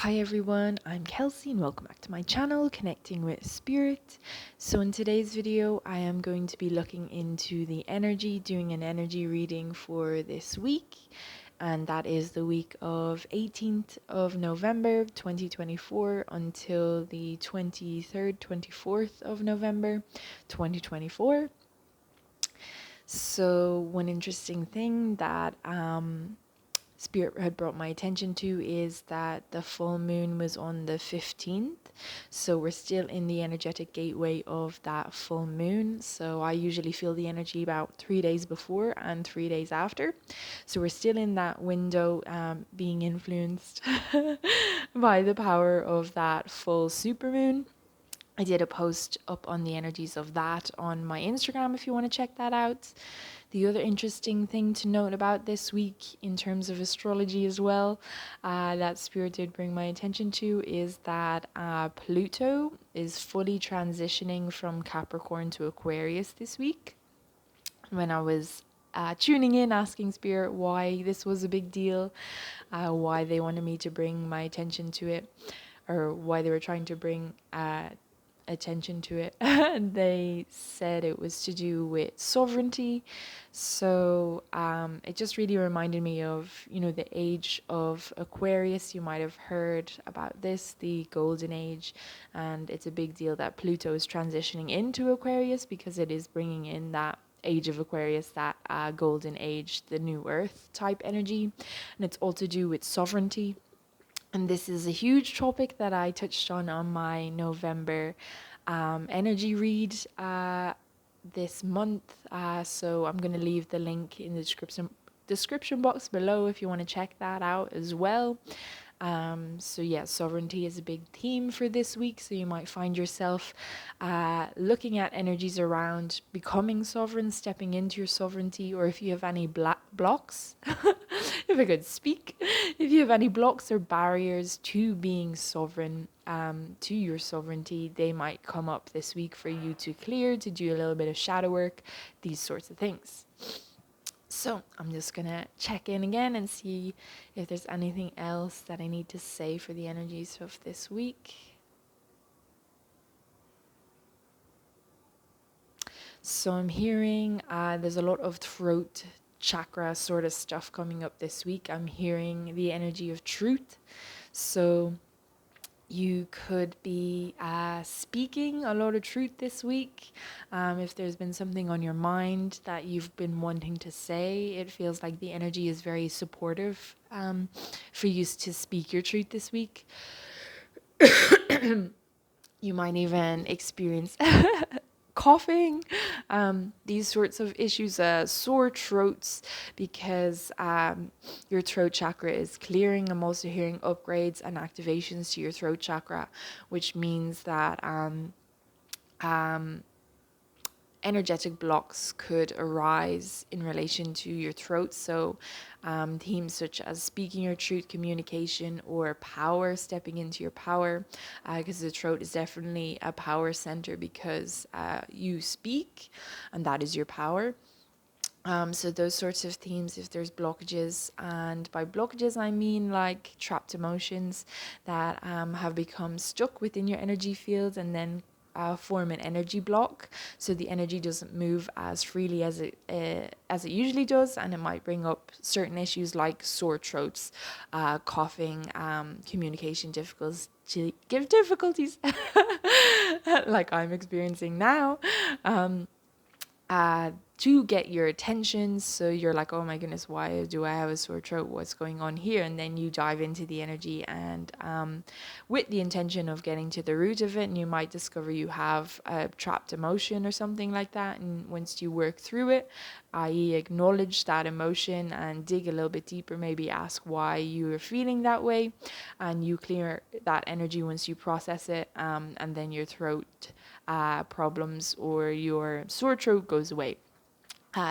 Hi everyone, I'm Kelsie and welcome back to my channel, Connecting with Spirit. So in today's video, I am going to be looking into the energy, doing an energy reading for this week. And that is the week of 18th of November 2024 until the 23rd, 24th of November 2024. So one interesting thing that Spirit had brought my attention to is that the full moon was on the 15th. So we're still in the energetic gateway of that full moon. So I usually feel the energy about 3 days before and 3 days after. So we're still in that window, being influenced by the power of that full supermoon. I did a post up on the energies of that on my Instagram if you want to check that out. The other interesting thing to note about this week in terms of astrology as well, that Spirit did bring my attention to, is that Pluto is fully transitioning from Capricorn to Aquarius this week. When I was tuning in, asking Spirit why this was a big deal, why they wanted me to bring my attention to it, or why they were trying to bring attention to it. They said it was to do with sovereignty. So it just really reminded me of, the age of Aquarius. You might have heard about this, the golden age. And it's a big deal that Pluto is transitioning into Aquarius because it is bringing in that age of Aquarius, that golden age, the new earth type energy. And it's all to do with sovereignty. And this is a huge topic that I touched on my November energy read this month. So I'm going to leave the link in the description box below if you want to check that out as well. So yeah, sovereignty is a big theme for this week. So you might find yourself looking at energies around becoming sovereign, stepping into your sovereignty, or if you have any blocks, if I could speak, if you have any blocks or barriers to being sovereign, to your sovereignty, they might come up this week for you to clear, to do a little bit of shadow work, these sorts of things. So I'm just gonna check in again and see if there's anything else that I need to say for the energies of this week. So I'm hearing there's a lot of throat chakra sort of stuff coming up this week. I'm hearing the energy of truth. So you could be speaking a lot of truth this week. If there's been something on your mind that you've been wanting to say, it feels like the energy is very supportive for you to speak your truth this week. You might even experience coughing, these sorts of issues, sore throats, because your throat chakra is clearing. I'm also hearing upgrades and activations to your throat chakra, which means that energetic blocks could arise in relation to your throat. So themes such as speaking your truth, communication, or power, stepping into your power, because the throat is definitely a power center because you speak and that is your power. So those sorts of themes, if there's blockages, and by blockages I mean like trapped emotions that have become stuck within your energy field and then form an energy block, so the energy doesn't move as freely as it usually does, and it might bring up certain issues like sore throats, coughing, communication difficulties, like I'm experiencing now. To get your attention. So you're like, oh my goodness, why do I have a sore throat? What's going on here? And then you dive into the energy and with the intention of getting to the root of it, and you might discover you have a trapped emotion or something like that. And once you work through it, i.e. acknowledge that emotion and dig a little bit deeper, maybe ask why you are feeling that way, and you clear that energy once you process it, and then your throat problems or your sore throat goes away.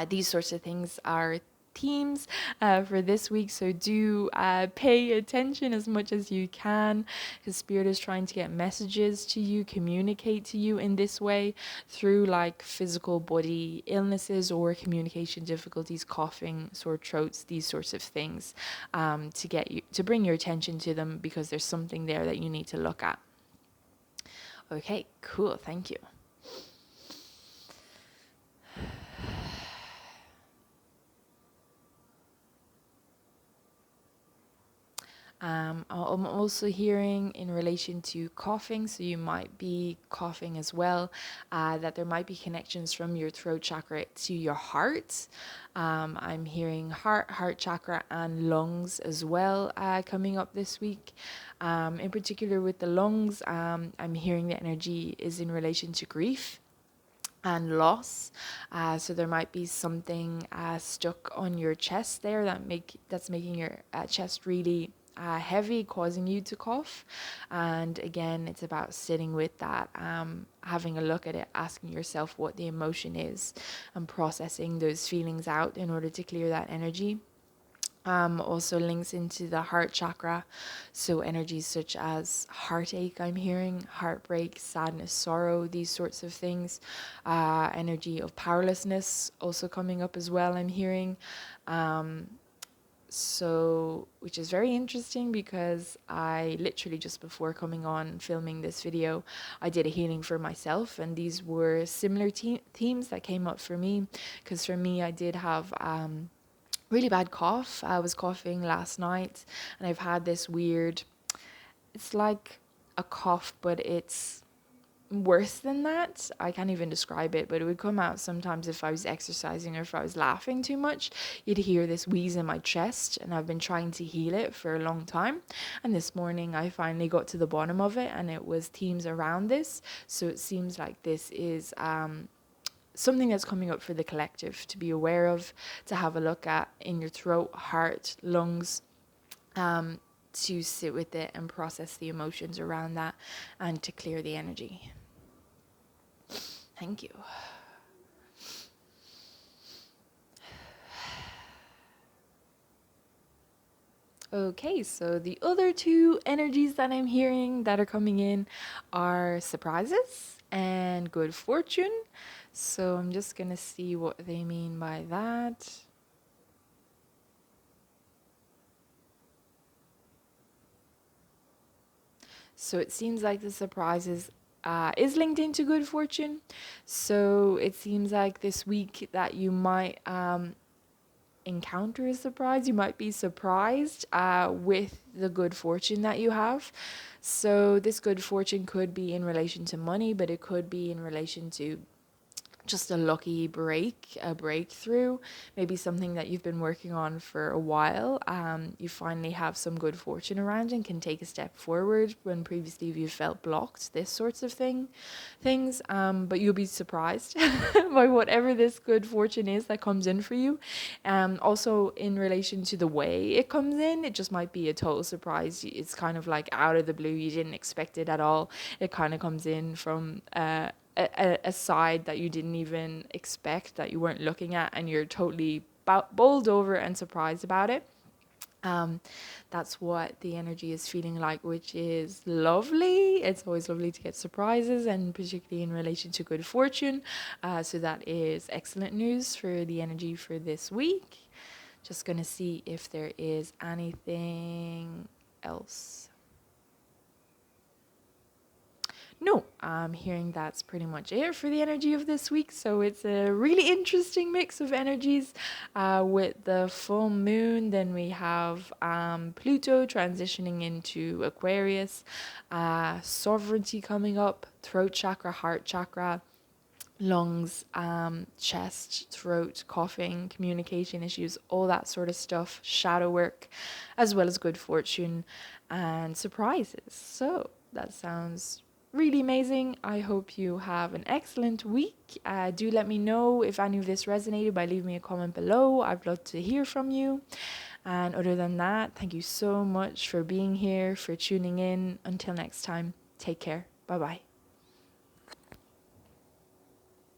These sorts of things are themes for this week, so do pay attention as much as you can, because Spirit is trying to get messages to you, communicate to you in this way through like physical body illnesses or communication difficulties, coughing, sore throats, these sorts of things, to get you to bring your attention to them, because there's something there that you need to look at. Okay, cool, thank you. I'm also hearing in relation to coughing, so you might be coughing as well, that there might be connections from your throat chakra to your heart. I'm hearing heart chakra and lungs as well coming up this week. In particular with the lungs, I'm hearing the energy is in relation to grief and loss, so there might be something stuck on your chest there that's making your chest really heavy, causing you to cough. And again, it's about sitting with that, having a look at it, asking yourself what the emotion is, and processing those feelings out in order to clear that energy. Also links into the heart chakra, so energies such as heartache, I'm hearing heartbreak, sadness, sorrow, these sorts of things. Energy of powerlessness also coming up as well, I'm hearing. So, which is very interesting, because I literally just before coming on filming this video, I did a healing for myself, and these were similar themes that came up for me, because for me I did have really bad cough. I was coughing last night, and I've had this weird, it's like a cough, but it's worse than that. I can't even describe it, but it would come out sometimes if I was exercising or if I was laughing too much. You'd hear this wheeze in my chest, and I've been trying to heal it for a long time. And this morning I finally got to the bottom of it, and it was themes around this. So it seems like this is something that's coming up for the collective to be aware of, to have a look at in your throat, heart, lungs, to sit with it and process the emotions around that, and to clear the energy. Thank you. Okay, so the other two energies that I'm hearing that are coming in are surprises and good fortune. So I'm just gonna see what they mean by that. So it seems like the surprises is linked into good fortune. So it seems like this week that you might encounter a surprise. You might be surprised with the good fortune that you have. So this good fortune could be in relation to money, but it could be in relation to just a lucky breakthrough, maybe something that you've been working on for a while. You finally have some good fortune around and can take a step forward when previously you felt blocked, this sorts of things. But you'll be surprised by whatever this good fortune is that comes in for you. Also in relation to the way it comes in, it just might be a total surprise. It's kind of like out of the blue, you didn't expect it at all. It kind of comes in from a side that you didn't even expect, that you weren't looking at, and you're totally bowled over and surprised about it. That's what the energy is feeling like, which is lovely. It's always lovely to get surprises, and particularly in relation to good fortune. So that is excellent news for the energy for this week. Just gonna see if there is anything else. No, I'm hearing that's pretty much it for the energy of this week. So it's a really interesting mix of energies with the full moon. Then we have Pluto transitioning into Aquarius, sovereignty coming up, throat chakra, heart chakra, lungs, chest, throat, coughing, communication issues, all that sort of stuff, shadow work, as well as good fortune and surprises. So that sounds really amazing. I hope you have an excellent week. Do let me know if any of this resonated by leaving me a comment below. I'd love to hear from you. And other than that, thank you so much for being here, for tuning in. Until next time, take care. Bye bye.